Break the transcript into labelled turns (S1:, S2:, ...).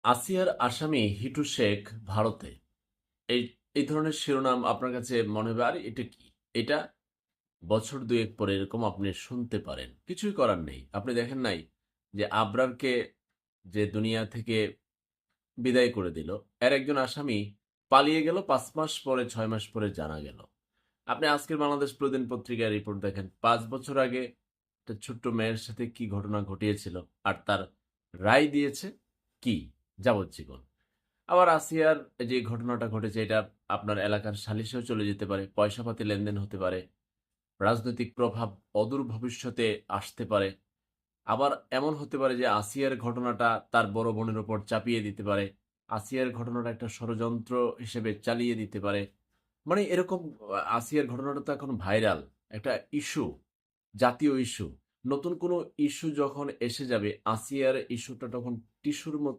S1: আসিয়ার আসামি হিটু শেখ ভারতে। এই এই ধরনের শিরোনাম আপনার কাছে মনে হবে আর এটা কি? এটা বছর ২ এক পরে এরকম আপনি শুনতে পারেন। কিছুই করার নেই। আপনি দেখেন নাই যে আবরারকে যে দুনিয়া থেকে বিদায় করে দিল, এর একজন আসামি পালিয়ে গেল ৫ মাস পরে ৬ মাস পরে জানা গেল। আপনি আজকের বাংলাদেশ প্রতিদিন পত্রিকার রিপোর্ট দেখেন ৫ বছর আগে একটা ছোট্ট মেয়ের সাথে কি ঘটনা ঘটিয়েছিল আর তার রায় দিয়েছে কি? যাবজ্জীবন। আবার আসিয়ার যে ঘটনাটা ঘটেছে এটা আপনার এলাকার সালিশেও চলে যেতে পারে, পয়সাপাতি লেনদেন হতে পারে, রাজনৈতিক প্রভাব অদূর ভবিষ্যতে আসতে পারে। আবার এমন হতে পারে যে আসিয়ার ঘটনাটা তার বড় বোনের উপর চাপিয়ে দিতে পারে। আসিয়ার ঘটনাটা একটা ষড়যন্ত্র হিসেবে চালিয়ে দিতে পারে। মানে এরকম আসিয়ার ঘটনাটা তো এখন ভাইরাল। একটা ইস্যু, জাতীয় ইস্যু। নতুন কোনো ইস্যু যখন এসে যাবে, আসিয়ার ইস্যুটা তখন টিস্যুর মতো